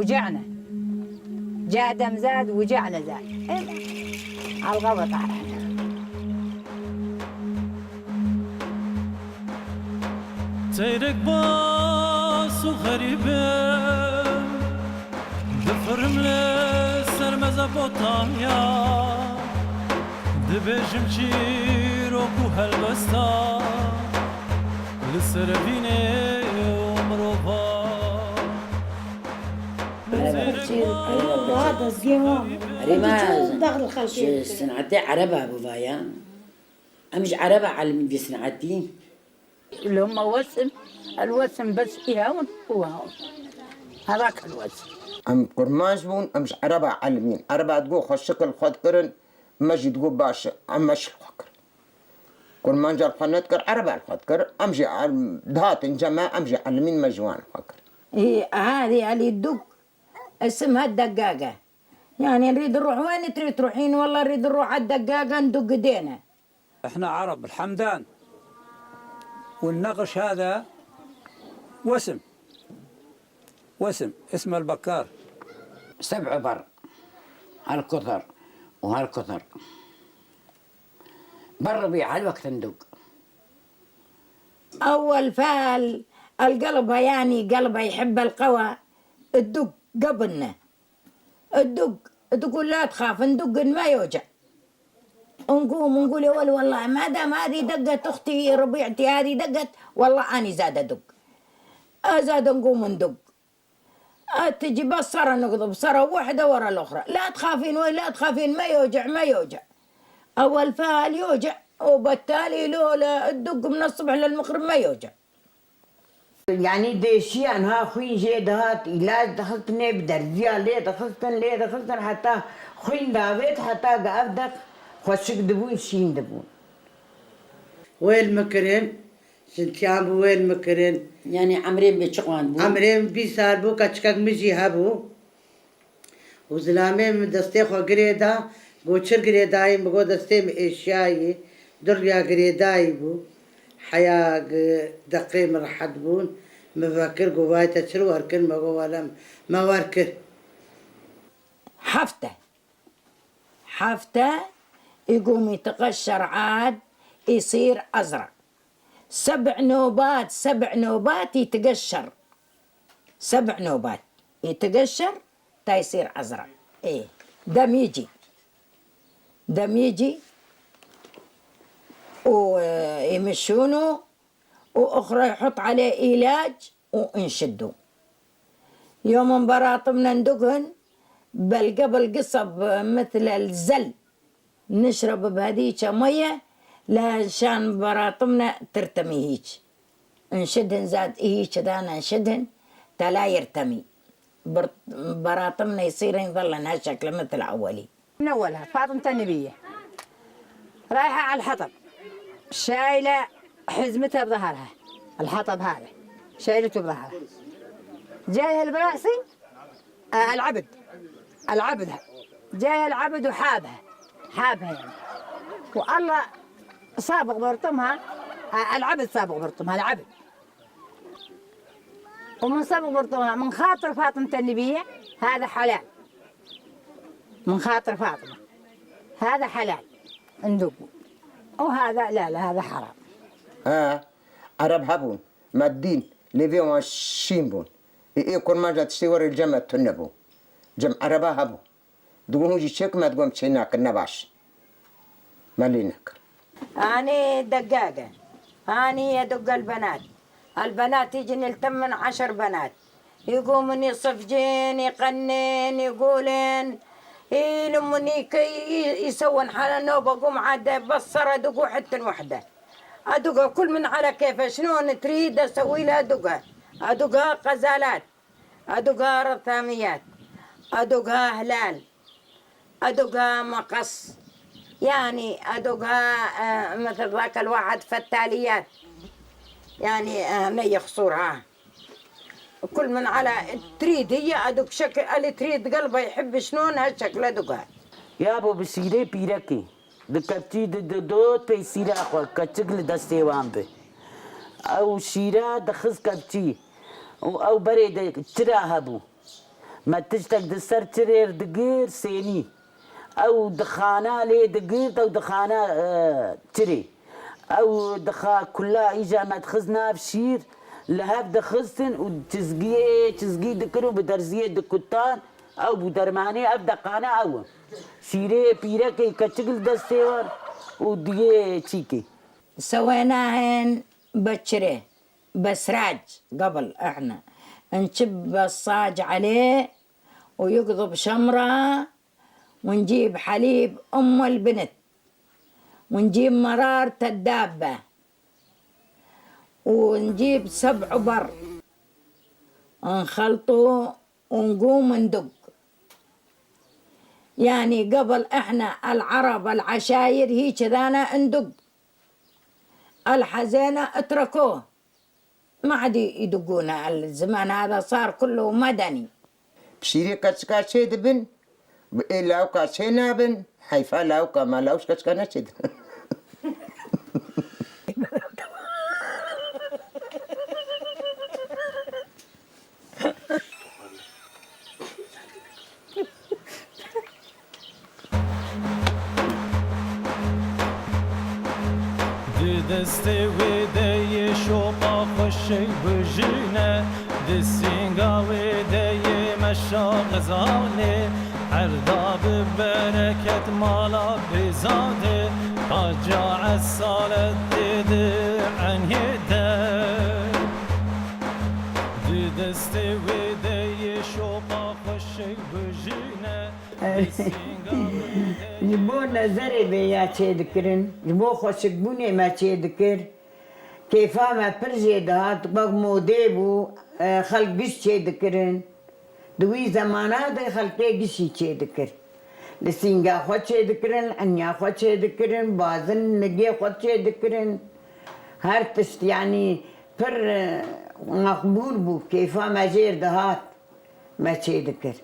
وجعنا، جاء دم زاد وجعنا زاد. على الغبط على سيرك باص وغريبة دفرم لسر مزابوطاميا دبجم شيروكو هالبستا لسر فيني ومروفا هذا الزيوم رماز صنعتي عربة أبو فايا أمش عربة على دي صنعتي اللي هم وسم، الوسم بس يهون وهون، هذاك الوسم. أم قرماش بون أمش عربة علمين عربة تقول خشكل خد كرن مجي تقول باش أم مش الخكر قرمان جار خنات كر عربة الخد كر أمشي دهات جماعة أمشي علمين مجوان خكر. هي هذه اللي تدق اسمها الدقاقة، يعني نريد نروح وين تريد تروحين؟ والله نريد نروح على الدقاقة ندق ايدينا. احنا عرب الحمدان، والنقش هذا وسم اسمه البكار. 7 بر هالكثر وهالكثر بالربيع هالوقت ندق. أول فال القلبة يعني قلبها يحب القوى الدق قبلنا الدق تقول لا تخاف ندق ما يوجع، نقوم ونقول يا والله ما دام هذه دقت أختي ربيعتي هذه دقت والله أنا زاد أدق أزاد نقوم ندق تجي بس صرة نقضب صرة واحدة ورا الأخرى. لا تخافين ولا تخافين ما يوجع ما يوجع. أول فال يوجع وبالتالي لولا الدق من الصبح للمغرب ما يوجع. يعني ديشيان ها خوين جيدهات لا دخلتني بدرجة ليه دخلتن حتى خوين دافيت حتى قافدك خوشك دبون شين دبون. وين مكرن سنتيام وين مكرن يعني عمرين بيتشقوان بو عمرين بيسار بو كاتشكاك مجي هابو وزلامي من دستي خو قريدا بوشر قريداي بقو دستي اشياي دريا قريداي بو حياة دقي مرحد بون مفكر قواي تشرو وركن ما قوالا ما وركن. حفتة يقوم يتقشر عاد يصير أزرق. 7 نوبات يتقشر 7 نوبات يتقشر تا يصير أزرق. إيه دم يجي ويمشونه وأخرى يحط عليه علاج ونشده. يوم براطمنا ندقهن بل قبل قصب مثل الزل نشرب بهذيك مية لشان براطمنا ترتمي هيك نشدهن زاد هيك دانا نشدهن تلا يرتمي براطمنا يصيرن يظلن هالشكل مثل أولي. من أولها فاطمة النبية رايحة على الحطب شايلة حزمتها بظهرها، الحطب هذا شايلته بظهرها، جاي البراسي العبد جاي العبد وحابها يعني، والله سابق برطمها العبد سابق برطمها العبد، ومن سابق برطمها من خاطر فاطمة النبية هذا حلال، من خاطر فاطمة هذا حلال ندقه، وهذا لا هذا حرام. عرب هبون مادين ليفيون وشين بون يكون ما جات تشتور الجمع تنبو جمع عربة هبو دقون هجي شك ما تقوم تشيناك النباش مالينك. أنا دقاقة أنا يدق البنات يجي الثمن 10 بنات يقومون يصفجين يقنن يقولن يلمني كي يسوون حال نوبة قوم عاد بصر أدقوا حتى وحدة أدقها كل من على كيف شلون تريد أسوي لها أدقها غزالات أدقها رثاميات أدقها هلال أدقها مقص يعني أدقها مثل ذاك الواحد فتاليات يعني مي خصورها كل من على تريد هي أدق شكل اللي تريد قلبه يحب شلون هالشكل أدقها. يا أبو بسيرة بيركي دكتي دوت بسيرة أخو كتشكل دستيوان به أو شيرة دخز كتشي أو بريد ترى هبو ما تشتك دسر ترير دقير سيني او دخانه لي دقير او دخانه تري او دخا كلها اجا ما تخزنا بشير لهاب دخزتن وتزقي دكرو بدرزيه دكتان او بدرماني اب دقانه او شيري بيره كي كتشكل دستيور وديه تشيكي سويناهن بشره بسراج قبل احنا نشب الصاج عليه ويقضب شمرة ونجيب حليب أم البنت ونجيب مرارة الدابة ونجيب 7 بر نخلطه ونقوم ندق. يعني قبل احنا العرب العشاير هي كذانا ندق، الحزينة اتركوه ما عاد يدقونا. الزمان هذا صار كله مدني. بشيري كاتشكاتشي دبن لاو كاتشي نابن حيفا لاو كما لاوش كاتشكاتشي دبن. دسته و دی شوقا خوشی بجینه دسینگا و دی مشاق زانه هر داب برکت مالا بزاده قاجع السالت دیده عنه ده دسته و دی شوقا خوشی بجینه جبونا زربة يا تشيدكرن جبو خوشك بوني ما تشيدكر كيفا ما برزي دهات بق موديبو خلق قش تشيدكرن دوي زمانات خلقي قشي تشيدكر لسينغا خو تشيدكرن انيا خو تشيدكرن بازن نجي خو تشيدكرن هر تشت يعني بر مقبول بو كيفا ما جير دهات ما تشيدكر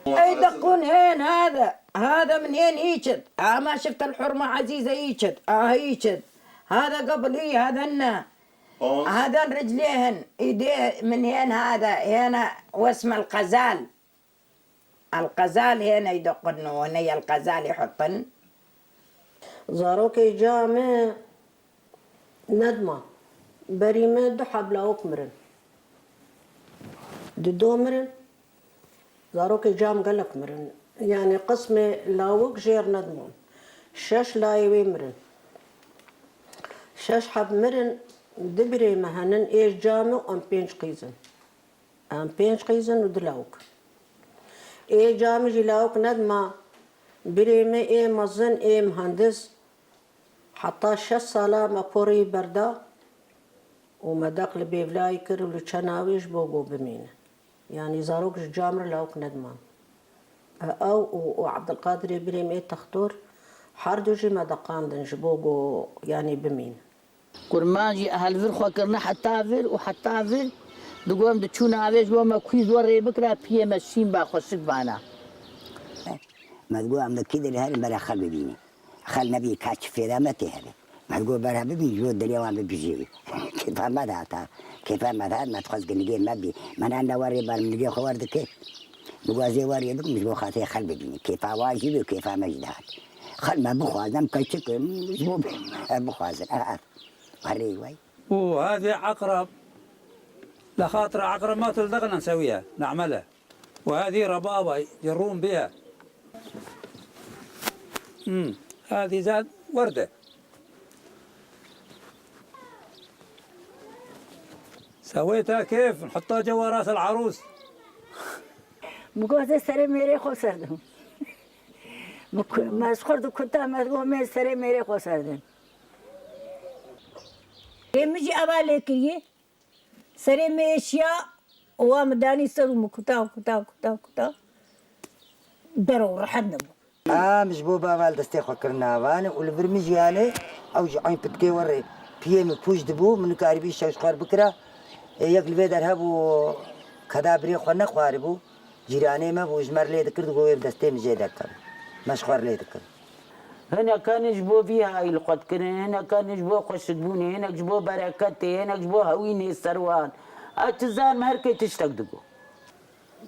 اي دقون هين هذا من هين يجد. ما شفت الحرمة عزيزة يجد يجد. هذا قبل هذا هنا هذا رجليهن ايديه من هين هذا هنا واسم القزال. القزال هنا يدقن وهنا القزال يحطن. زاروكي جامع ندمة بريمة دحب لاوك مرن ددو مرن زاروكي جام قالك مرن يعني قسمي لاوك جير ندمون شاش لايوي مرن شاش حب مرن دبري مهنن ايش جامع ام بينش قيزن ودلاوك ايه جامع جلاوك ندمة بريمة ايه مزن ايه مهندس حتى 6 سالة مقوري بردا ومداق لبيفلاي كر ولتشناويش بوغو بمينه يعني زاروك جامر لاوك ندمان او وعبد القادر يبريم ايه تختور حردوجي مدقان دنجبوغو يعني بمين كرماجي اهل فر خو كرنا حتى فر وحتى فر دقوم دتشونا عايش وما كويز وري بكره بيه ماشين با خوشك بانا ما تقول عم كده لهالي مرا خل ببيني خل نبي كاتش في رامته هذا ما تقول برا ببي جو دليل وعم بيجي كيف ما دعتا كيف ما دعت ما تخص جنجي ما بي ما أنا وري بار من جي خوارد كيف تقول زي وري دك مش بخاطر خل ببيني كيف واجب وكيف ما جدات خل ما بخوازم كيتشك مش بخوازم وري واي وهذه عقرب لخاطر عقرب ما تلدغنا نسويها نعملها وهذه ربابة يرون بها هذه زاد وردة سويتها كيف نحطها جوا راس العروس بقول سري ميري خسردم ما سخرت كنت ما تقول ما سري ميري خسردم مجي أبالك سري ميشيا وامداني سرو مكتا كتا كتا كتا درو رحنا مش بو بابال دستي خكرنا وان والبرمجي عليه او جاين بتكي وري بيم بوش دبو من كاربي شاش قار بكره ياكل بيد ارهبو كدا بري خنا قاربو جيراني ما بوج مر لي ذكر دغوي دستي مجي دكر مش خار لي ذكر هنا كان يجبو فيها القد كنا هنا كان يجبو خشدبوني هنا يجبو بركتي هنا يجبو هويني السروان اتزان مهركي تشتق دقو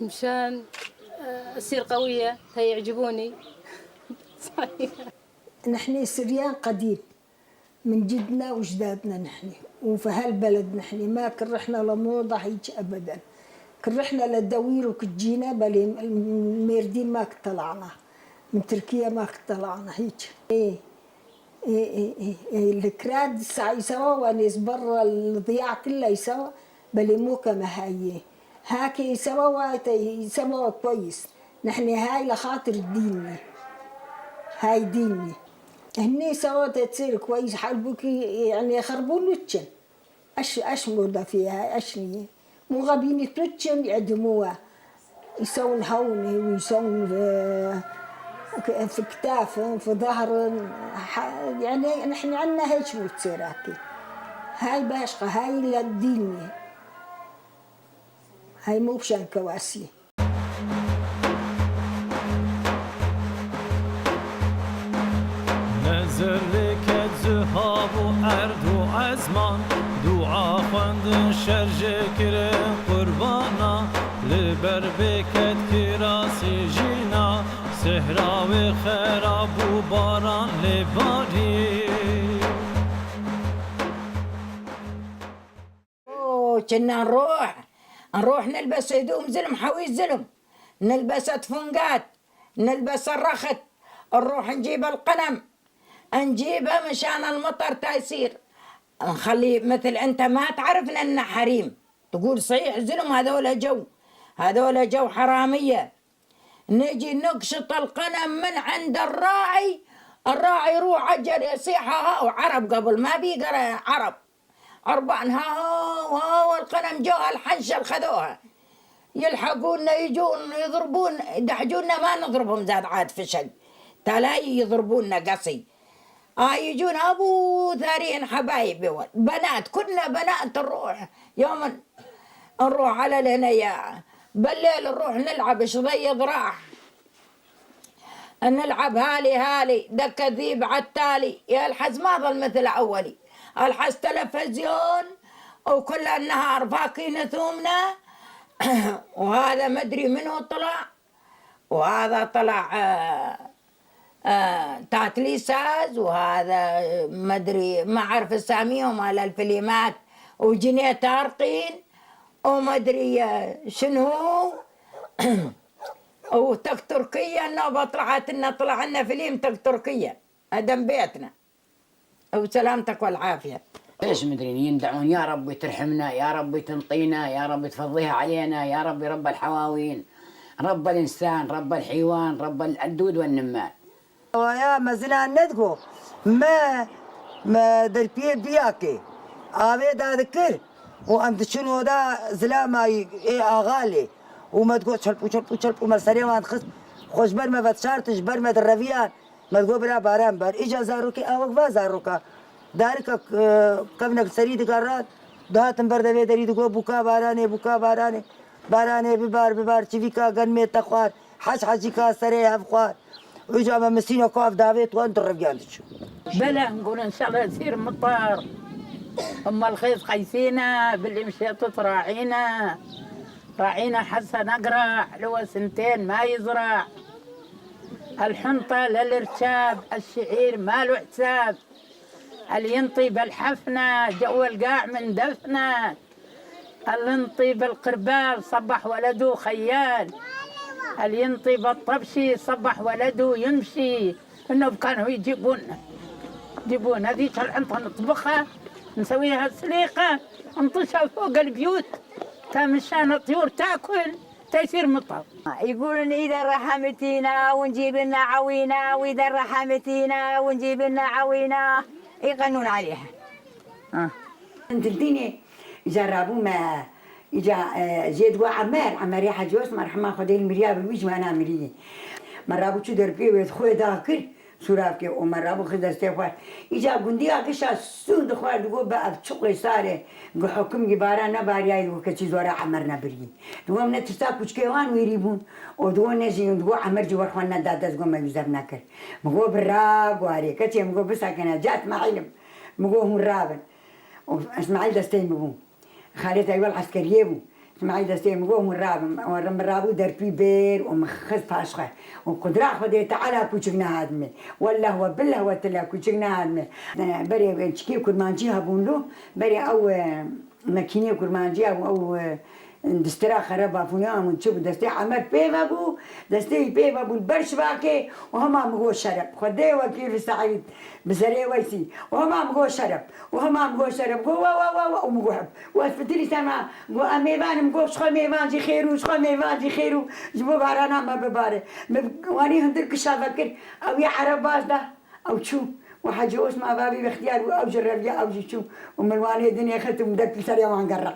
مشان أصير قوية فيعجبوني. صحيح. نحن سريان قديم من جدنا وجدادنا نحن، وفي هالبلد نحن ما كرحنا لموضة هيك أبدا، كرحنا للدوير وكجينا بل الميردين ما طلعنا، من تركيا ما طلعنا هيك. الكراد يسوا وناس برا الضياع كلها يسوا بل مو كما هاي هاك يسوا كويس. نحن هاي لخاطر ديني، هاي ديني هني سوا تصير كويس حلبك يعني يخربون لتشن اش موضة فيها اشني مو غابين تلتشن يعدموها يسوون هوني ويسوون في كتافهم في ظهرهم يعني نحن عنا هيك مو تصير هاي باشقة هاي للديني هاي مو بشان كواسي. نزل لك زهاب وعرض وعزمان دعا خوندن شرج كرم قربانا لبر بكت كراسي جينا سهرا وخراب وباران لباري. كنا نروح نلبس هدوم زلم حوي زلم، نلبس فنقات، نلبس الرخت، نروح نجيب القلم نجيبها مشان المطر تيصير نخلي مثل انت ما تعرف لنا حريم تقول صحيح زلم هذول جو حرامية. نجي نقشط القلم من عند الراعي يروح عجل يصيحها وعرب قبل ما بيقرا عربان ها القلم جوها الحنشة خذوها يلحقونا يجون يضربون يدحجونا ما نضربهم زاد عاد فشل تلاقي يضربونا قصي يجون ابو ثارين حبايبي بنات كلنا بنات نروح يوم نروح على الهنية بالليل نروح نلعب شظي ضراح نلعب هالي دك ذيب عالتالي يا الحز ما ظل مثل اولي الحز تلفزيون وكل النهار فاكين ثومنا وهذا مدري منه طلع وهذا طلع تاتليساز وهذا مدري ما أعرف اساميهم على الفيلمات وجنيه تارقين ومدري شنو وتك تركيا النوبة طلع لنا فيلم تك تركيا أدم بيتنا وسلامتك والعافية. ايش مدري يندعون يا رب ترحمنا يا رب تنطينا يا رب تفضيها علينا يا رب رب الحواوين رب الإنسان رب الحيوان رب الدود والنمال. ويا مزنا ندقو ما دربيه بياكي عبيد أذكر وأنت شنو دا زلامة أغالي وما تقول شلبو مرسري وأنت خوش بر ما بتشارتش بر ما درفيان ما تقول برا باران بر إجا زاروكي أوقفا زاروكا دارك كمنك سريد قرات دهاتن بر دبي دري تقول بوكا باراني ببار تشفيكا قنمي تخوار حاجي كا سري هفخوار ويجا مسينا كوف دافيت وانت الرجال تشوف. بلا نقول ان شاء الله يصير مطر. اما الخيط قيسينا باللي مشيت تراعينا حسن نقرع لو سنتين ما يزرع. الحنطة للارشاب الشعير ما له حساب. اللي ينطي بالحفنة جو القاع من دفنه. اللي ينطي بالقربال صبح ولده خيال. اللي ينطي بالطبشي صبح ولده يمشي. انه كانوا يجيبون هذيك الحنطة نطبخها نسويها سليقة نطشها فوق البيوت مشان الطيور تاكل تيصير مطر. يقولون إذا رحمتينا ونجيب لنا عوينا وإذا رحمتينا ونجيب لنا عوينا يغنون عليها. انتلتيني جربوا ما إجا زيد عمار يا حاج يوسف مرحمة خدي المرياب الوجه وأنا مريه مرة أبو تدر بيه ويدخل ذاكر سوراب كي ومرة أبو خدر استفاد إجا قندي أكشة سود خوار دقو بقى بشقي صاره قو حكم جبارا نباريا دقو كتير زورا عمرنا بري دقو من تستاق كش كيوان ويريبون ودقو نجيم دقو عمر جوار خوانا دادا دقو ما يوزر نكر مقو براق واري كتير مقو بساكنا جات معلم مقو هم رابن اسماعيل دستين بقو خالد أيوة العسكرية بو معي دستي مقوم ورابو دربي بير ومخز فاشخه وقدرة خدي تعالى كوشنا هادمي ولا هو بالله وتلا كوشنا هادمي بري تشكي كل ما نجيها بونلو بري أو ماكينة كل ما نجيها أو دسترا خرابة فنيا ونشوف دستي عمر بيبابو دستي بيبابو البرش باكي وهما مغو شرب خدي وكيل سعيد بزري ويسي وهما مغو شرب وهما مغو شرب هو ومغوحب وفتري سما غو اميبان مغو شخو ميبان جي خيرو شخو ميبان جي خيرو جبو بارانا ما بباري واني هندرك شافكر او يا عرباش ده او شو وحاجوش مع بابي باختيار او جرب او شو ومن واني الدنيا ختم دك سريع وانقرب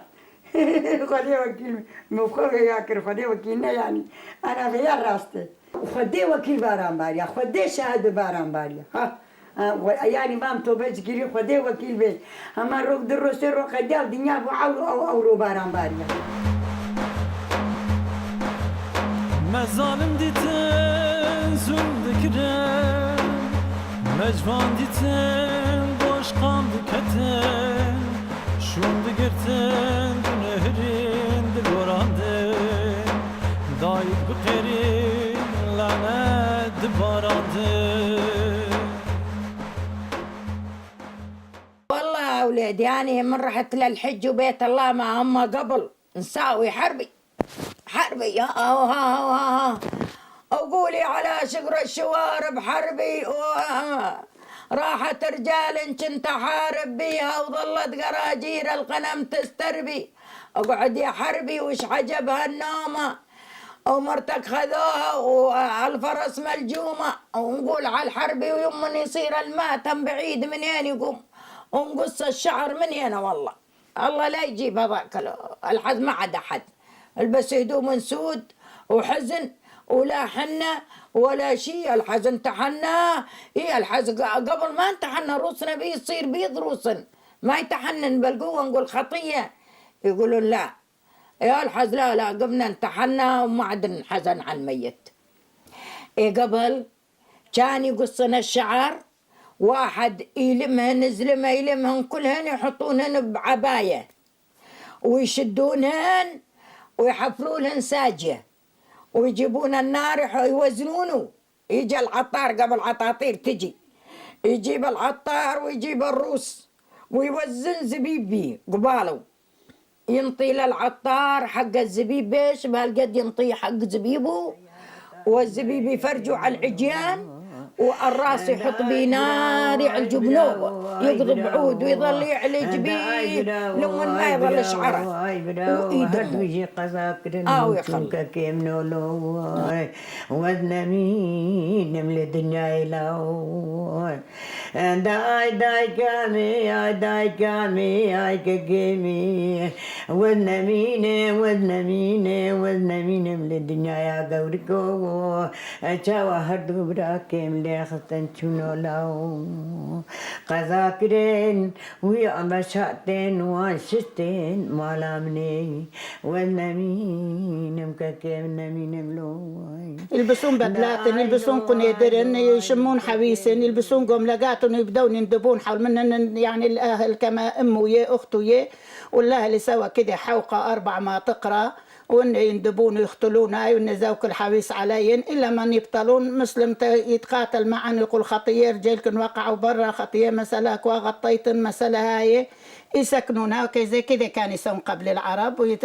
خدي وكيل مفخوف ياكر خدي وكيلنا يعني انا في راسته خدي وكيل باران باريا خدي شهاده باران باريا ها يعني ما متوبج كيري خدي وكيل بي اما روك دروس روك خدي الدنيا او رو باران باريا ما ظالم ديتن زول دكرن مجوان ديتن boş kan diketen şun dikirten dünehrin dilorandın dayıp bıkerin lanet dibarandın والله يا أولادي يعني من رحت للحج وبيت الله مع أما قبل نساوي حربي وقولي على شقر الشوارب حربي راحت رجال كنت حارب بيها وظلت قراجير الغنم تستربي اقعد يا حربي وش عجبها النومة ومرتك خذوها والفرس ملجومة ونقول على الحربي ويوم من يصير الماتم بعيد منين يقوم ونقص الشعر من هنا والله الله لا يجيب هذاك الحز ما عاد أحد البس هدوم سود وحزن ولا حنة ولا شيء الحزن تحنى إيه الحزن قبل ما انتحنى روسنا بيه يصير بيض روسن ما يتحنن بالقوة نقول خطية يقولون لا يا الحز لا قبلنا انتحنى وما عاد نحزن على الميت إيه قبل كان يقصنا الشعر واحد يلمهن زلمة يلمهن كلهن يحطونهن بعباية ويشدونهن ويحفرونهن ساجية ويجيبون النار يوزنونه يجي العطار قبل عطاطير تجي يجيب العطار ويجيب الروس ويوزن زبيبي قباله ينطي للعطار حق الزبيب بيش بهالقد ينطي حق زبيبه والزبيب يفرجوا على العجيان والراس يحط بنار يعلجوا بنوبه يقضب عود ويظل يعلج بيه لمن ما يظل شعره ويجي قزاك رنوك كيم نولو وذنا مين من الدنيا يلاو داي كامي هاي كيمي وذنا مين من الدنيا يا قوركو تشاوى هردو براكيم ليختن شنولاو قذاكرين ويا مشاتين وانشتين مالامني والنمين مكاكيم نمين ملوي يلبسون بدلاتن يلبسون قنيدرن يشمون حويسن يلبسون قملقاتن يبدون يندبون حول منن يعني الأهل كما أم ويا أخت ويا والأهل سوا كده حوقة 4 ما تقرأ وإن يندبون ويقتلونها وإن زوك الحويس عليهم إلا من يبطلون مسلم يتقاتل معا يقول خطية رجالكن وقعوا برا خطية مسألة وغطيتن مسألة هاي يسكنونها وكذا كذا كان يسوون قبل العرب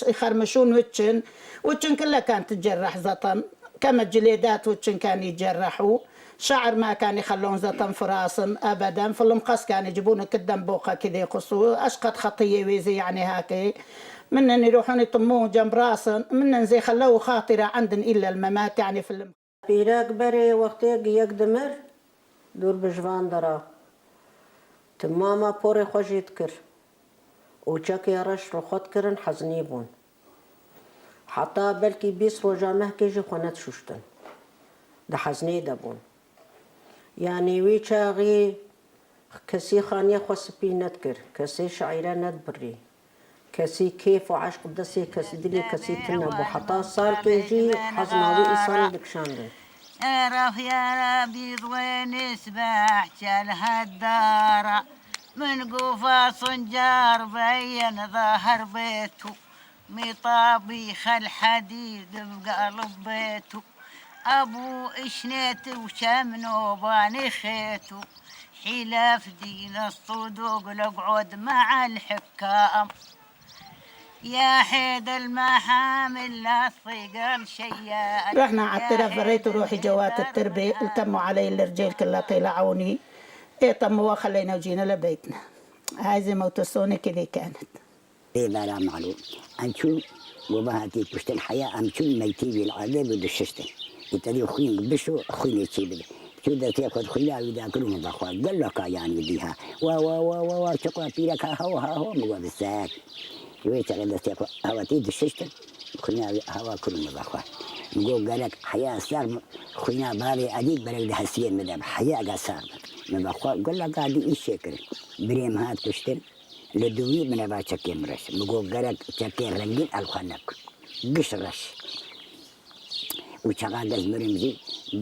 يخرمشون وتشن كلها كانت تجرح زطن كما الجليدات وتشن كان يجرحوا شعر ما كان يخلون زطن في راسهم ابدا في المقص كان يجيبون كدم بوقه كذا يقصوا اشقد خطيه ويزي يعني هاكي منن يروحون يطموه جنب راسن منن زي خلوه خاطره عندن الا الممات يعني في بيراك بري وقتك يقدمر دور بجوان درا تماما بوري خوش يذكر وشاك يرش رخوت كرن حزنيبون حتى بلكي بيس رجا مهكيجي خونات شوشتن ده حزني دبون يعني ويشاغي كسي خانية خوش بينتكر كسي شعيرة ندبري كسي كيف وعاش قدسي كسي دلي كسي تنبو حتى صار كيجي حزناوي إصال دكشاندن اعرف يا ربي وين سباح شالها الدار من قفا صنجار بين ظهر بيته مطابيخ الحديد بقلب بيته أبو إشنيت وشمنو باني خيتو حلاف دين الصدوق لقعد مع الحكام يا حيد المحامل لا الصقر شيال. رحنا على الترف بريت روحي جوات التربية التموا علي الرجال كلها طلعوني طموا وخلينا وجينا لبيتنا. هذه موتوسوني كذي كانت. إيه بلا معلوم أنشو وبهاتي كشت الحياة أمشو ميتي بالعذاب ودششتن يتدي خوين بشو خوين يتشيبل شو ده تأخذ خويا وده كلهم بخوا قال لك يعني بديها وا شقوا بيرك هوا مو بالساك شوية شغلة تأخذ هوا تدششتن خويا هوا كلهم بخوا نقول قالك حياة صار خويا بابي أديك برك ده حسين مدام حياة قصار مبخوا قال لك قاعد إيش شكل بريم هات كشتن لدوي من أبغى شكل مرش مقول قرق شكل رنجين الخنق قش رش وشغال مرمزي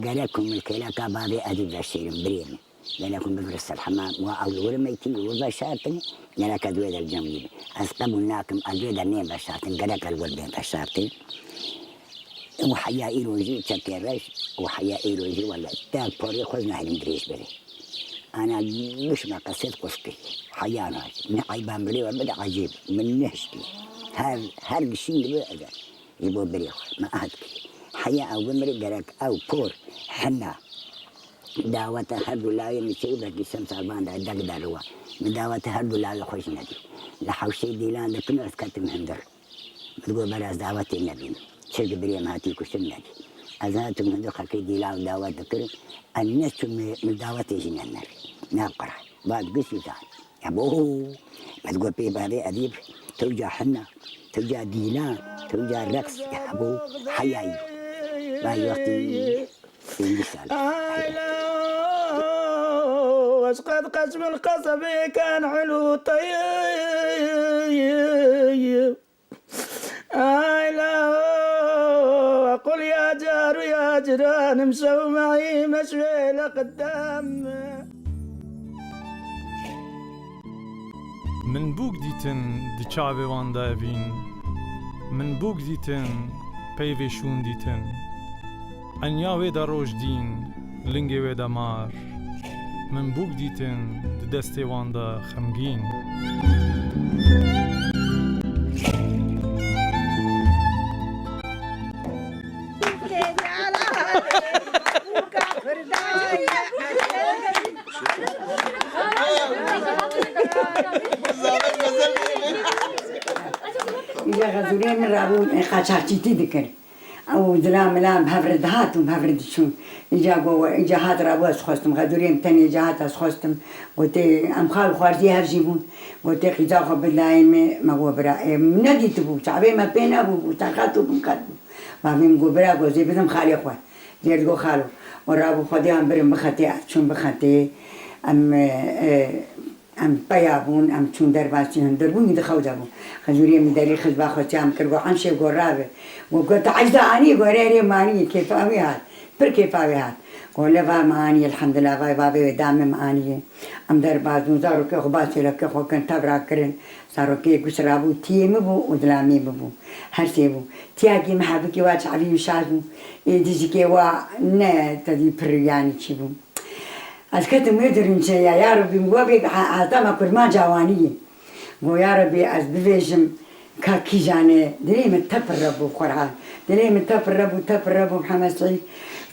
قرقكم الكلا كبابي أدي بشير بريم لأنكم بفرس الحمام وأول ما يتي وبشارتني لأنك دويد الجميل أسقموا ناكم أدويد النيم بشارتن قرق الولدين بشارتن وحيا إيروجي شكل رش وحيا إيروجي ولا تاك بوري خذنا هالمدريش بري أنا مش ما قصيت قصتي حيانا نعيبان بري وبدأ عجيب من نهشتي هذا الشيء اللي بقى يبغى بريخ ما أهدك حياة أو بمري قرق أو بور حنا دعوة هرب لا يمشي بس الشمس أربعة دق داروا من دعوة هرب لا يخش نادي لحوشي ديلان لكن أسكت مهندر بتقول براس دعوة النبي شرق بري ما هاتيكو شو النبي أذنت من هندر خلكي ديلان دعوة ذكر الناس من دعوة يجينا النبي ناقرة بعد قصي ثاني يا بوه ما تقول بيه بهذه أديب توجع حنا توجع ديلان توجع الرقص يا أبو حياي باي وقتي في المثال واسقط قسم القصب كان حلو طيب لا قل يا جار يا جيران مسوا معي مشوي لقدام من بوك ديتن دي چاوه وان داوين من بوك ديتن پیوه شون ديتن انياوه دا روش دين لنگه دا مار من بوك ديتن دي دسته وان دا خمگين إذا غزولين من رابون قاشاتي ذكر أو ظلام لام بهفرد هاتم بهفرد شون إجا هات رابوس خواستم غزولين تاني إجا هات خواستم وتي أم خال خوارزي هرجيبون وتي قيزا خو بالله ما هو برا ندي تبو شعبي ما بين أبو تاخاتو بمكاتو ما بين قبرا قوزي بدم خالي خوان زير جو خالو ورابو خدي أم برم بختي شون بختي أم بيابون أم شون درباسي هندربون يدخو جابون خزوري من داري خزبا خوتيام كربو عنشي قرابه وقلت عجزة أني قريري ماني كيف أوي هاد بر كيف أوي هاد قول لها ماني الحمد لله باي بابي ودامي ماني أم دربازون زارو كي خباسي لك خو كنت تبرا كرن صاروا كي كسرابو تيمي بو ودلامي بو هرسي بو تياكي محبكي واج عبي وشازو ديجي كي وا نا تدي بر يعني تشيبو أسكت مدرن شيء يا ربي مقابل عطاما كرما جوانية ويا ربي أسبيجم كاكيجاني دليم التبرب وقرآن دليم التبرب محمد سعيد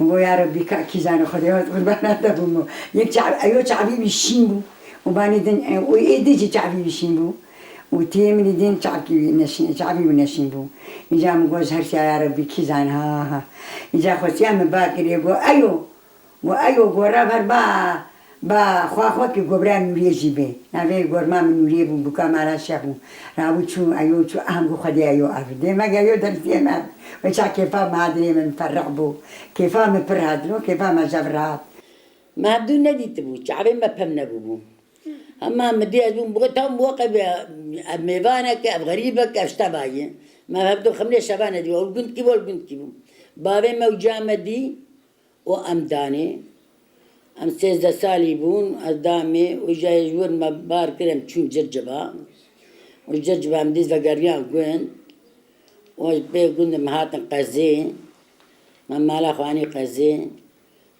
ويا ربي كاكيجاني خديوت قربانا تبومو يكشعب أيو شعبي بيشيمو وباني دين ويديجي شعبي بيشيمو وتيمني دين شعبي بنشيمو إجا مقوز هرشا يا ربي كيجان ها إجا خوشيام باكر يقول أيو قراب هربا با خوا که گبران نوری جیبه نوی گرما من نوری بون بکا مالا شخو راو چون ایو چون آهنگو خدی ایو آفده مگه ایو درسیه من و چا کیفا مادری من فرق بو کیفا مپر هادلو کیفا مجبر هاد ما بدون ندیت بو شعبی ما پم نبو بو اما مدی از بون بگو تام موقع میوانه که غریبه که اشتباهیه ما هبدو خمنه شبانه دی اول بنت کی بو بابی موجامه دی و امدانه أم 16 سالي بون قدامي وجاي جور ما بار كرم تشون جرجبا والجرجبا مديز فقريان كوين وبي قلنا مهاتن قزي مما لا خواني قزي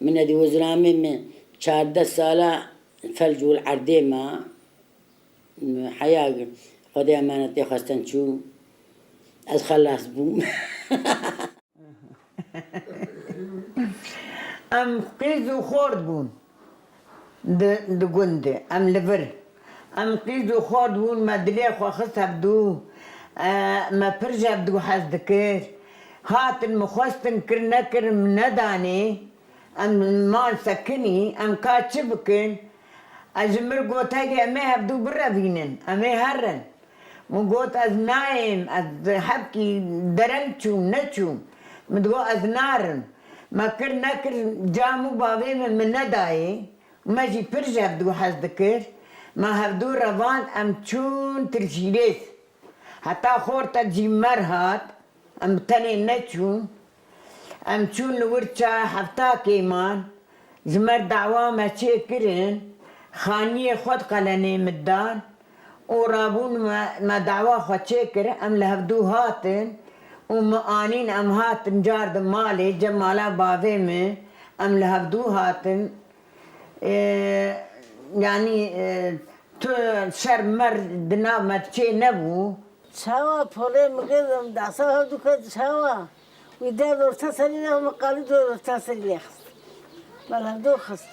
من هذه وزرامي من شادة سالة الثلج والعرديمة حياة خذي أمانتي خاصة شو الخلاص بوم أم قيزو خوردبون دقندي أم لبر أم قيزو خوردبون ما دلي خو خصها بدو ما برجع بدو حاز دكير هات المخوستن كر من نداني أم ما سكني أم كاتشبكن أجمر قوت هاي أمي هبدو برا بينن أمي هرن وقوت از نايم از حبكي درنشو نشو مدقو از نارن ما كر نكر جامو بابي من نداي ما جي برجع بدو حاز دكر ما هبدو روان ام تشون ترشيليس حتى خورتا جي مرهات ام تاني نشو ام تشون لورتا حفتا كيمان زمر دعوا ما تشكرن خانية خود قلني مدان ورابون ما دعوا خود شكر ام لهبدو هاتن ومقانين ام هاتن جارد مالي جمالا بابي من ام لهبدو هاتن يعني شر مر دنا ما تشي نبو شاوا فولي مقدم دعسوا هبدو كد شاوا ويدا دور تسلي لهم قالوا دور تسلي يخص بل هبدو خص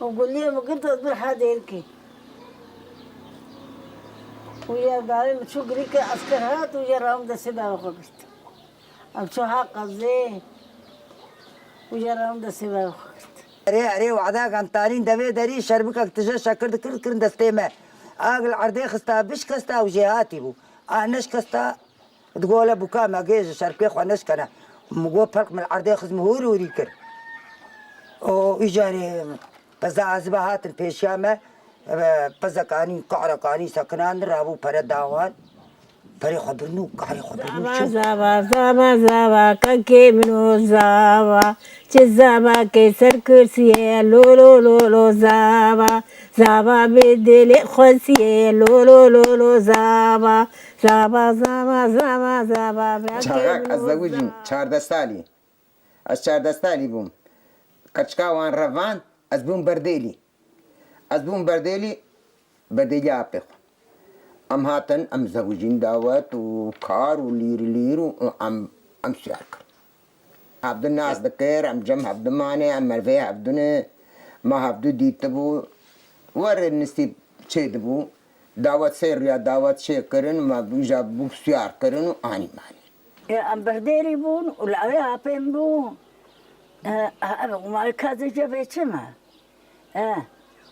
وقول لي مقدم أدبر حدا يلكي ويا داري مشو قريك عسكر هات ويا راهم دسيدا وخبرت أمشو حق الزين ويا راهم دسيدا وخبرت ري وعداك عن تارين دبي دري شربك اكتجا شكر كل دستيمة اقل عردي خستا بش كستا وجهاتي بو نش كستا تقول بوكا ما جيز شربي خو نش كنا مقو فرق من العردي خز مهور وريكر او اجاري بزا عزبهات البيشامه بزا كاني قعره كاني سكنان رابو داوان فري خبرنو قعري خبرنو زابا كاكي منو زابا زابا كيسر كرسي لو زابا بدلي خسي لو زابا شاغاك الزوجين شهر دستالي الشهر دستالي بوم كتشكا وان رفان أزبون برديلي برديلي عبيخ أم هاتن أم زوجين داوات وكار وليرو أم شاركر عبد الناس دكير أم جم عبد ماني أم مرفي عبدنا ما عبدو ديتبو ور النستي تشيدبو دعوت سير يا دعوت شيكرن ما بيجا بوكسيار كرن اني ماني ام برديري بون ولا بين بون وما كذا جبتنا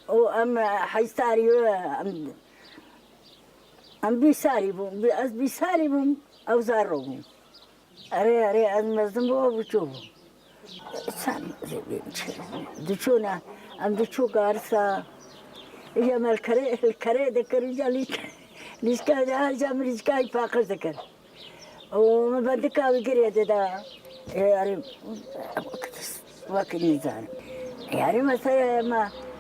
وام حيستاري ام بيساري بون او زارو اري ام زمبو بتشوف سام دشونا ام دشو قارسا يا مال الكري ذكر ليش كان جام ليش كان فاقر ذكر وما بدك أقول ده يعني وقت نيزان يعني مثلا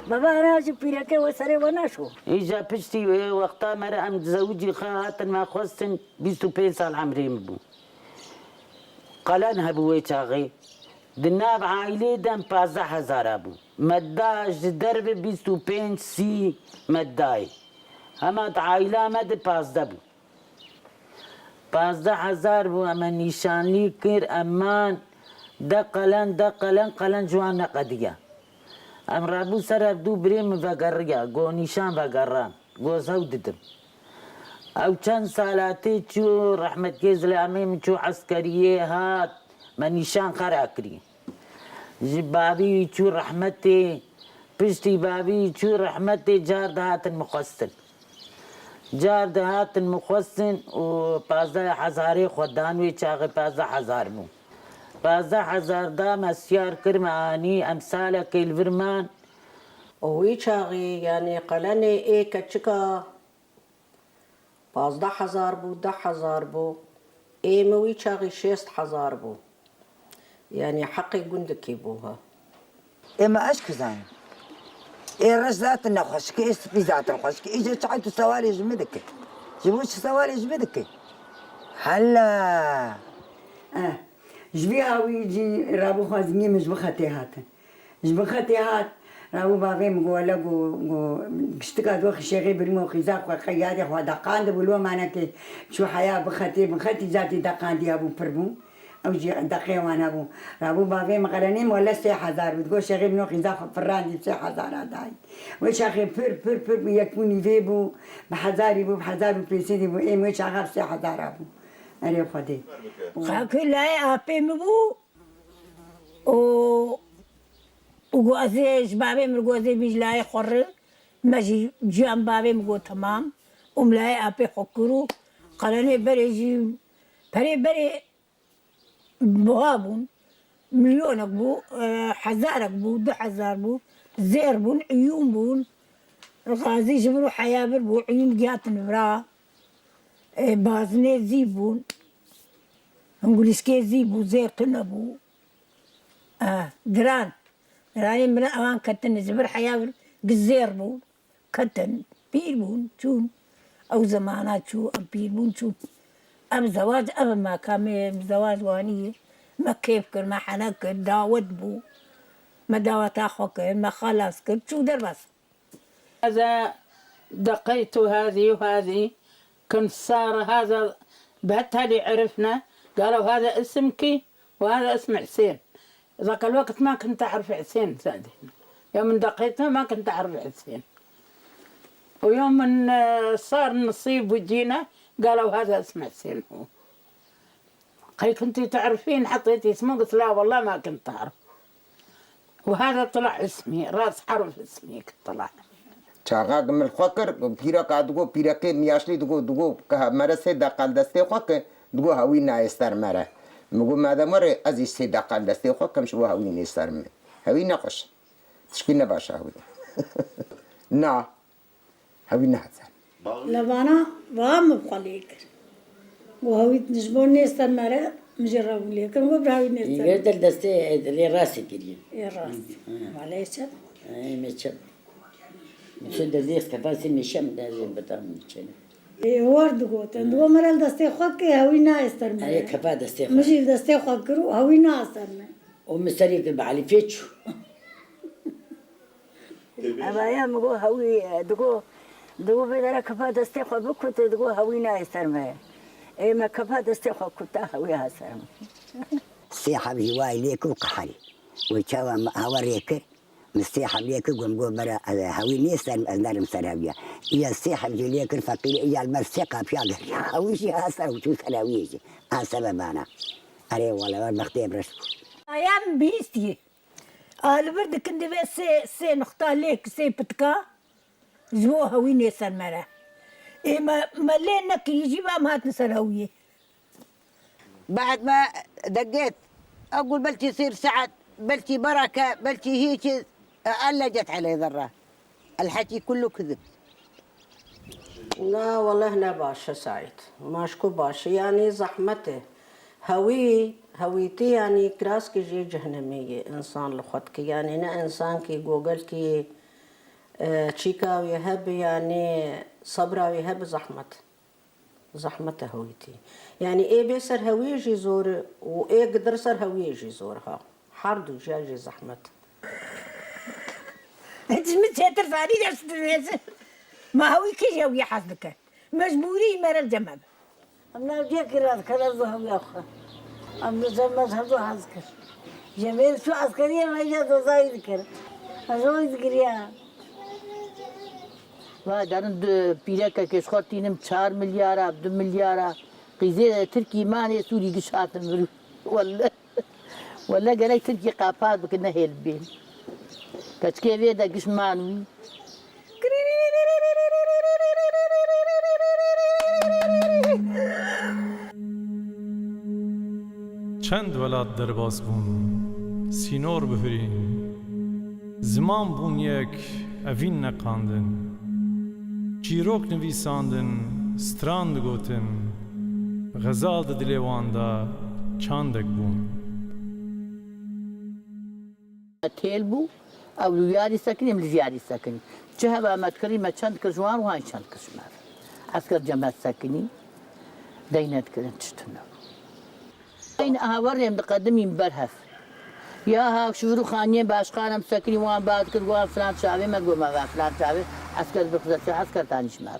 ما بعرف بيرك وسري وناشو إجا بشتي وقتها مرة أم زوجي خاطر ما خصن 25 سال عمري مبو قالنها بوي شاغي دناب عائلة دم 15000 أبو مداش درب 25 سي مداي هما عائلة مد 15 بو 15000 بو أما نشاني كير أمان دقلن جوانا قديا أم رابو سرب بريم فقريا قو نشان فقران قو زوددم أو كان سالاتي شو رحمة كيزل أميم شو عسكرية هات ما نشان خراكري بابي شو رحمتي بشتي بابي شو رحمتي جار دهات المخصن و 15000 خدانوي شاغي 15000 بو 15000 دا مسيار كرماني امثالك الفرمان وي شاغي يعني قلني ايه كتشكا 15000 بو 10000 بو ايه موي شاغي 6000 بو يعني حقي قندك يبوها إما أشكي زين الرش ذات النخشك في ذات الخشك إجا تعيتو سوالي جمدك جيبوش سوالي جمدك هلا جبيها ويجي رابو خازني مش بختي هاتن مش بختي هات رابو بابي مقولا قشتكا دوخ شيخي برمو خزاق وخياري خوا دقاند بلو معنا كي شو حياة بختي ذاتي دقاندي أبو برمو أو جي دقيق وانا أبو رابو بابي مقرني ولا 6000 بتقول شيخي بنو خزاق فراني 6000 هداي وش أخي بر يكوني فيبو بحزاري بو بحزاري بيسيدي بو إيه وش أخاف 6000 أبو أري خدي خاكلاي أبي مبو وقوازي بابي مرقوازي بيجلاي خور ماجي جام بابي مقو تمام وملاي أبي حكرو قراني بري بغابون مليونك بو حزارك بو 2000 بو زير بون عيون بون غازي جبرو حيابر بو عيون جات نبرا بازني زيبون نقول اسكي زيبو زير قنبو دراني من اوان كتن زبر حيابر قزير بون كتن بيربون شون او زمانات شو ام بيربون شو ام زواج ام ما كان زواج وانيه ما كيف كر ما حنك داود بو ما داوت اخوك ما خلاص كنت شو دربس هذا دقيت هذه وهذه كنت صار هذا بهت هذه عرفنا قالوا هذا اسمك وهذا اسم حسين ذاك الوقت ما كنت أعرف حسين سعدي يوم دقيتها ما كنت أعرف حسين ويوم من صار نصيب وجينا قالوا هذا اسم حسين هو قال كنتي تعرفين حطيتي اسمه قلت لا والله ما كنت أعرف وهذا طلع اسمي راس حرف اسمي طلع چاقا من الخوكر بيرا قادو بيرا كي مياشلي دغو كه مرسه دقال دسته خوك دغو هاوي نايستر مره مگو مادام مره از است دقال دسته خوک مش هاوي نيستر مه هاوي نقش تشكي نباش هاوي نا هاوي نحزن لبانا وام بخليك وهاوي نجبون نيستر مره مجرب لي كان وبراوي نيستر يقدر دسته اللي راسي كده يا راس معليش اي متشب مشد ديس كفاسي مشم لازم بتعمل شيء ايه ورد قوت عندو مرال دستي خوك هاوي نايستر مره اي كفا دستي خوك مش دستي خوك كرو هاوي نايستر ومسريك بعلي فيتشو أما يا مقول هاوي دقو بدر كفا دستي خوك بكت دقو هاوي نايستر مره إيه ما كفا دستي خوك كنت هاوي هاسر السيحة بجواي ليك وقحري ويتشاوى هوريك مسيحة ليك وقوم برا هاوي نيسان أزنار مسرابيا يا السيحة بجليك الفقير يا المرسقة في على هاوي شي هاسر وشو سلاويجي سبب أنا أري والله مختيب رشب أيام بيستي البرد كنت بس سي نختار ليك سي بتكا زو هاوي نيسان مرة إيه ما لينك يجي ما مات نسراويه بعد ما دقيت أقول بلتي يصير سعد بلتي بركة بلتي هيك ألا جت علي ذرة الحكي كله كذب لا والله لا باش سعيد ماشكو باش يعني زحمته هويتي يعني كراس كي جي جهنمية إنسان لخدك يعني أنا إنسان كي جوجل كي تشيكا ويهب يعني صبرا ويهب زحمته هويتي يعني إيه بيصير هوية يجي زور وإيه قدر صار هوية يجي زورها حرد وجاجي زحمته انت متشاتر ثاني نفس ما هو كي جاوي حظك مجبوري مرة الجمال أنا جاك راس كذا زهم يا أخي أنا زمان هذا عسكر جميل شو عسكرية ما جاء زايد كر زايد كريا ما دارن بيرك كشخاتينم 4 مليار 2 مليار قيزة تركي ماني سوري قشاتن ولا قالي تركي قافات بكنا هي البين كتكي بيدا قش مانوي چند ولاد درباز بون سینور بهرین زمان بون یک اوین نقاندن چیروک نویساندن ستراند گوتن غزال د دلیواندا چاندک بون تيل بو او لياري ساكنين من زياري ساكنين جهبا ما تكري ما چند كجوان وهاي چند كشمار عسكر جماعة ساكنين دينات كلن تشتنا أين أهورهم بقدمين برهف ياها شورو خانية باشقانا مسكري وان بعد كل وان فلان شعبي ما تقول ما فلان شعبي عسكر بقدر عسكر تاني شمار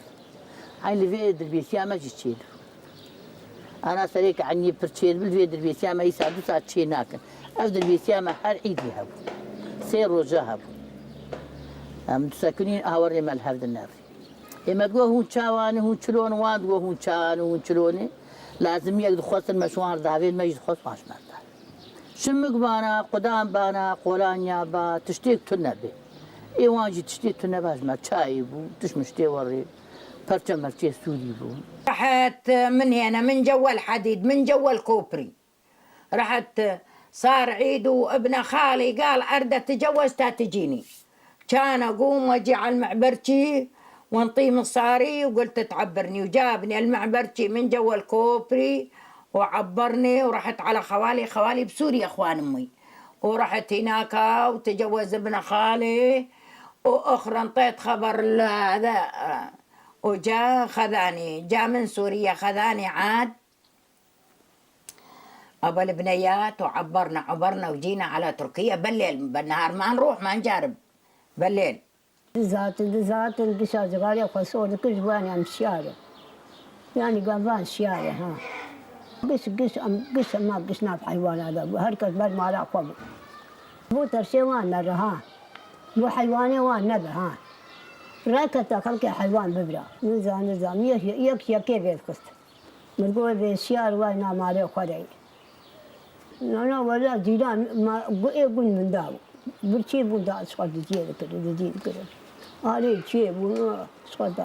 هاي اللي في دربيسيا ما جيتشيل أنا سريك عني برتشيل بالفي دربيسيا ما يساعدوا ساعة شي ناكن أفضل دربيسيا ما هر عيد يهب سير وجهب متسكنين أهورهم الهفد النار إما تقول هون شاواني هون شلون وان تقول هون شاواني هون شلوني لازم يقدر خص المشوار دافين ما يجد خص ماش مرتا شمك بانا قدام بانا قولانيا با تشتيك تنبي ايوانجي تشتيك تنباش ما تشاي بو تشمشتي وري برشا مرتي سوري بو رحت من هنا من جوا الحديد من جوا الكوبري رحت صار عيد وابن خالي قال أرد تتجوز تجيني كان أقوم وأجي على المعبرتي وانطي مصاري وقلت تعبرني وجابني المعبرتي من جوا الكوبري وعبرني ورحت على خوالي بسوريا اخوان امي ورحت هناك وتجوز ابن خالي واخرى انطيت خبر هذا وجا خذاني جا من سوريا خذاني عاد ابو البنيات وعبرنا وجينا على تركيا بالليل بالنهار ما نروح ما نجرب بالليل ذات القشاز غالي خصوصا كل جواني عن الشارع يعني قنفان الشارع ها قش ما قشنا في حيوان هذا هركز بعد ما لا قبل بو ترشي وان نبه ها بو حيواني وان نبه ها راكت خلق حيوان ببرا نظام يكشي كيف يفكست نقول بالشيار وانا ما له خدعي انا ولا جيران ما يقول من داو برشي بو دا سقط جيل كده علي شيء بو سقط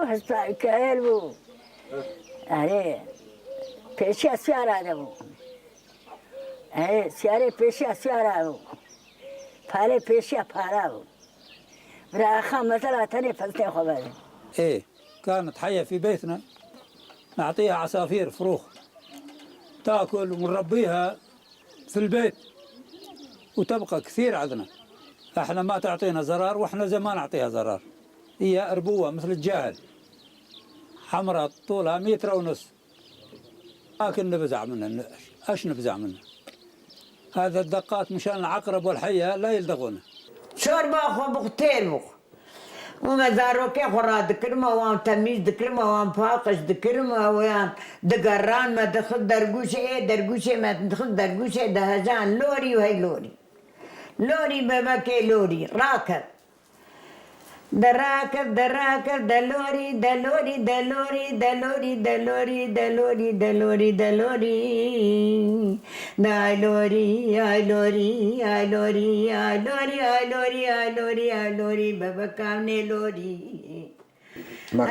هسه كهلو أيه بيشي سيارة ده أيه سيارة بيشي سيارة فاري بيشي فارا براخا مثلا تاني فلتي خبره إيه كانت حية في بيتنا نعطيها عصافير فروخ تاكل ونربيها في البيت وتبقى كثير عندنا احنا ما تعطينا زرار واحنا زمان نعطيها زرار هي أربوة مثل الجاهل حمراء طولها 1 متر ونص لكن نفزع منها ايش نفزع منها هذا الدقات مشان العقرب والحية لا يلدغونه شوربة أخو بختير وما زارو كي خورا دكرما وان تميز دكرما وان فاقش دكرما وان دقران ما دخل درقوشي ما دخل درقوشي دهجان لوري وهي لوري باباكي لوري راكب دراكب دلوري دلوري دلوري دلوري دلوري دلوري دلوري دلوري داي لوري اي لوري اي لوري اي لوري اي لوري اي لوري اي لوري بابا كامني لوري ما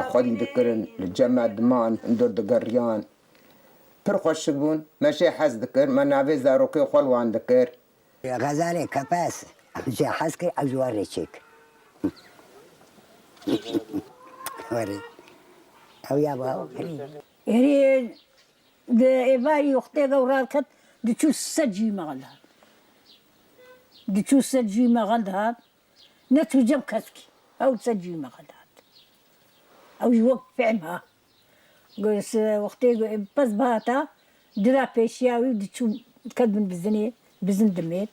قدي ذكرن الجامع دمان ندور دقريان برخوش بون ماشي حز ذكر ما نافي زاروكي خلوان ذكر غزالي كباس جا حسكي أجوار ريشيك ورد أو يا باو هي ده إباي وقتها ورالكت دي تشوف سجي مغلها دي تشوف سجي مغلها نتو جب كسكي أو سجي مغلها أو يوقف فعمها قلت وقتها بس باتا درا بيشياوي ودي تشوف تكدبن بزن دميت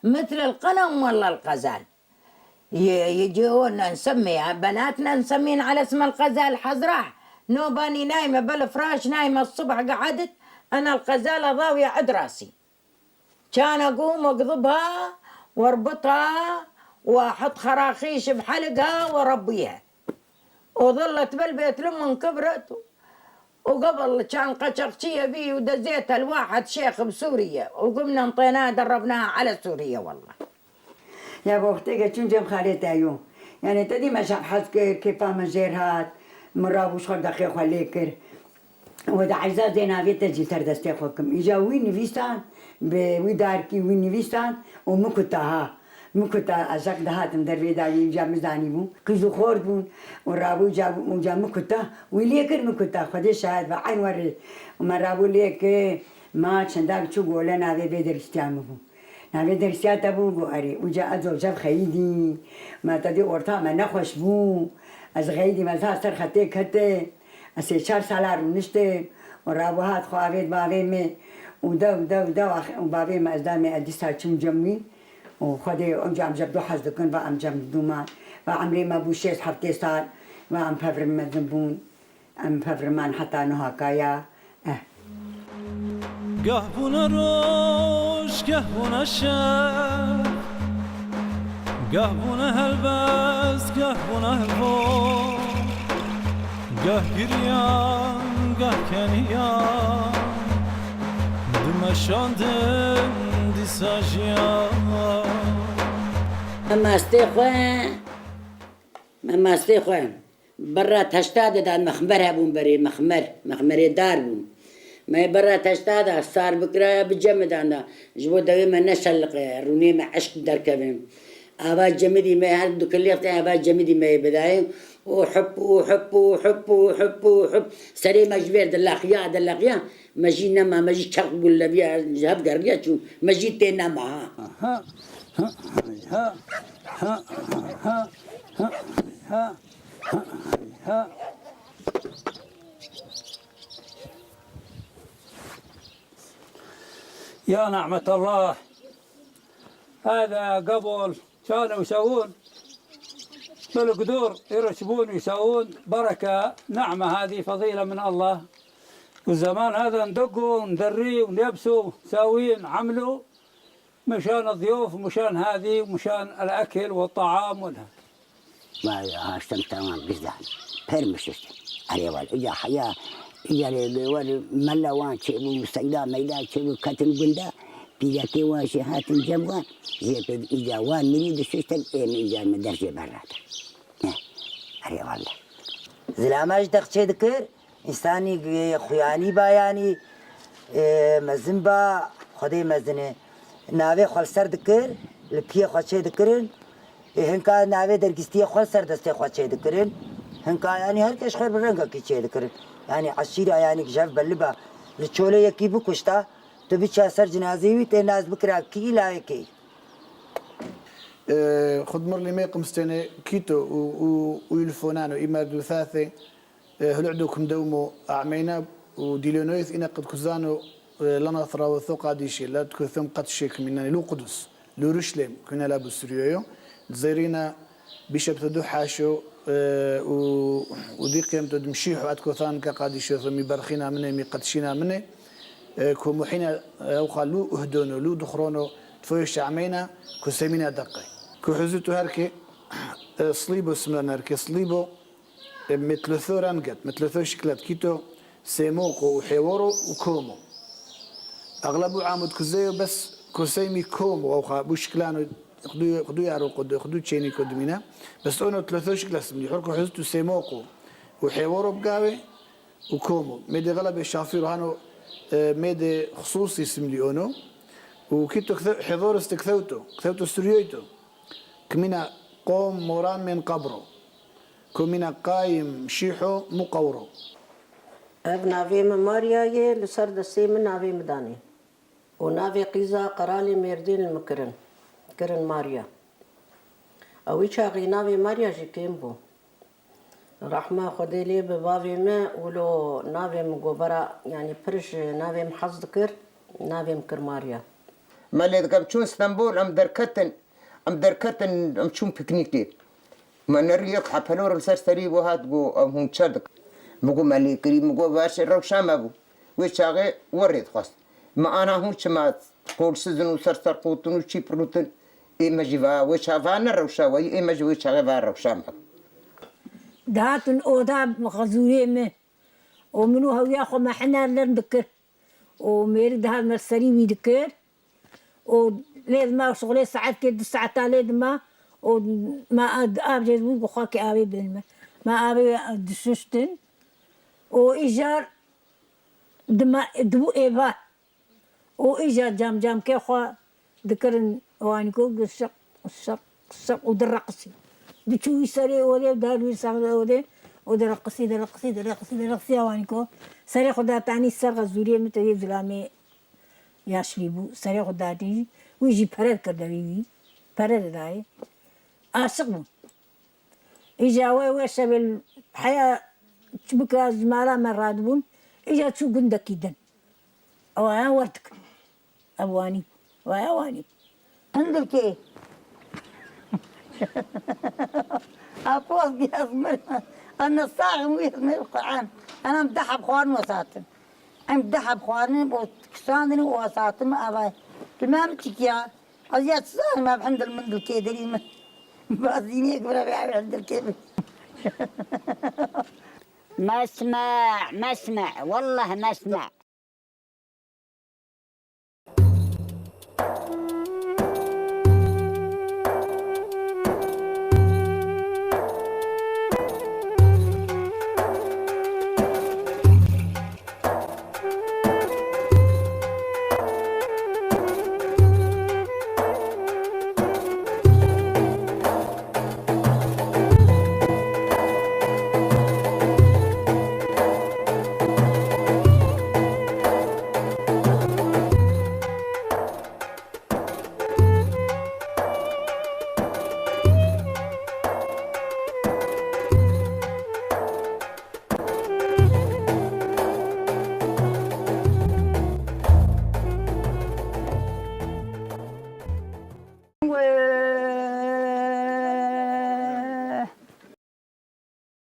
مثل القلم ولا الغزال يجون نسميها بناتنا نسمين على اسم الغزال حزراح نوباني نايمة بالفراش نايمة الصبح قعدت أنا الغزالة ضاوية عد راسي كان أقوم أقضبها واربطها وأحط خراخيش بحلقها وأربيها وظلت بالبيت لما كبرت وقبل كان قشقشية بي ودزيتها لواحد شيخ بسوريا وقمنا انطيناها دربناها على سوريا والله يا بوختي قلت جنب خالتي يوم يعني تدي ما شاف حد كيف ما جيرهات مرة وش خد دقيقة خليكر ودا عزاز زينا في تجي تردستي خوكم إجا وين فيستان بويداركي وين فيستان ومكتها أشك دهات مدربي داوي جا مزاني بون كيزو خورد بون ورابو جا مكتا ويليكر مكتا خدي شاهد بعين وري ومرابو ليك ما شنداك شو قولا نافي بدرستيان بون نافي درستيان تبو قاري وجا أزو جاب خيدي ما تدي أورتا ما نخوش بون از غیدی مزار سر خطه کته اسی 4 سالار نشته و رابوهات خواهد باوی می و باوی ما از دامی ادیسا چم جمعی و خودی انجام جبدو حزد کن و انجام دوما و عمری ما بوشیز 7 سال و ام ففر مزنبون ام ففر من حتی نهاکایا گه بونه روش گه بونه شب گه بونه هلبست گه بونه هلبو گه گریان گه کنیان دمشاندن دی ساجیان مماسته خواه برا تشتاد داد مخمر هبون بری مخمر دار بون ما برا تشتاد صار بكرة بجمد عنا جبوا دوي ما نشلق روني ما عشق دركبهم آواز جمدي ما هاد كلية آواز جمدي ما بداية وحب سري مجبر دلاقيا مجي نما مجي شق ولا بيا جاب قرية شو مجي تينا معها ها ها ها ها ها ها ها يا نعمة الله هذا قبل كانوا يسوون بالقدور يرشبون ويسوون بركة نعمة هذه فضيلة من الله والزمان هذا ندقوا وندري ونلبسوا ساوين عملوا مشان الضيوف ومشان هذه ومشان الأكل والطعام والها ما هاشتم تمام قصدان فرمشت أريوال إجا حياة إجا لبيور ملوان شيبو مستقدا ميدا شيبو كتن قندا بيجا كي واشي هاتن جموان زي إجا وان مريد شوشتن إيه إجا مدرجة برات أريوال زلاماش دخشي ذكر إنساني خياني باياني مزن با خدي مزنه ناوي خال سر ذكر لبيه خدشي ذكرن هنكا ناوي درجستي خال سر دستي خدشي ذكرن هنكا يعني هر كش خير برنگا كيشي ذكرن يعني عشيرة يعني كشاف بلبا لتشوله يكيبو كشتا تبي سر جنازيوي تناز بكرا كي لا كي خد مر لي ميقم ستني كيتو ويلفونانو إما دوثاثي هلعدوكم دومو أعمينا وديلونويث إنا قد كزانو لنا ثرا وثوقا ديشي لا تكثم قد شيك منني لو قدس لو رشلم كنا لابو سريويو زيرينا بيشب تدو حاشو ودي قيمتو دمشيحو أتكوثان كقاديشو ثمي برخينا مني مي قدشينا مني كومو حين أوخالو أهدونو لو دخرونو تفويش عمينا كسيمينا دقي كحزتو هركي صليبو سمنا هركي صليبو مثل ثوران قد مثل ثور شكلات كيتو سيموكو وحيورو وكومو أغلبو عامد كزيو بس كسيمي كومو أو بوشكلانو خدو يارو خدو تشيني كدمينا بس أنا ثلاثة شكل سمني حركو حزتو سيموكو وحيورو بقاوي وكومو ميدي غلب الشافير هانو ميدي خصوصي سملي أونو وكيتو حضور كثوتو سريويتو كمينا قوم موران من قبرو كمينا قايم شيحو مقورو اب ناوي ماريا يه لسر دسي من ناوي مداني وناوي قيزا قرالي ميردين المكرن كرن ماريا اوي شاغي ناوي ماريا جي كيمبو رحمة خدي لي ببابي ما ولو ناوي مقبرة يعني برش ناوي محظ ذكر ناوي مكر ماريا ما اللي تقبلون اسطنبول ام دركتن ام تشون بيكنيك دي ما نريق حفلور السرسري وهات بو هم تشدك مقو مالي كريم مقو باش الروشام ابو ويشاغي وريد خاص ما انا هون شما قول سزن وسرسر قوتن وشي بروتن اما جيفا ويشافان الروشاوي اما جي ويشاغي فان الروشام دهاتن اودا مخزوريمه ومنو هو ياخو ما حنا نذكر ومير دهات مرسري ويذكر ولازم ما شغلي ساعات كده ساعات لازم ما وما ابجد بو خاكي ابي بالما ما ابي دششتن وايجار دما دبو ايفا وايجار جام كي خو ذكرن وانكو الشق ودرقسي بتشوي سري ولا دارو يساعد ودرقسي وانكو سري خدا تاني سرغ زوريه متي زلامي ياشليبو سري خدا دي ويجي فرد كدري فرد داي عاشق بو إجا ويش بالحياة تبكى زمارة مرات بون إجا تشو قندك كيدن أو ورتك أواني وأواني عندك إيه؟ أقول يصبر أنا الصاغم ويصبر القرآن أنا مدحب خوان وساتن أنا مدحب خوان وكساندني وساتن ما أبغى المهم تكيا أزياد صار ما بحند المندل كيدري ما بعديني أقبل عند الكيف ما اسمع والله ما اسمع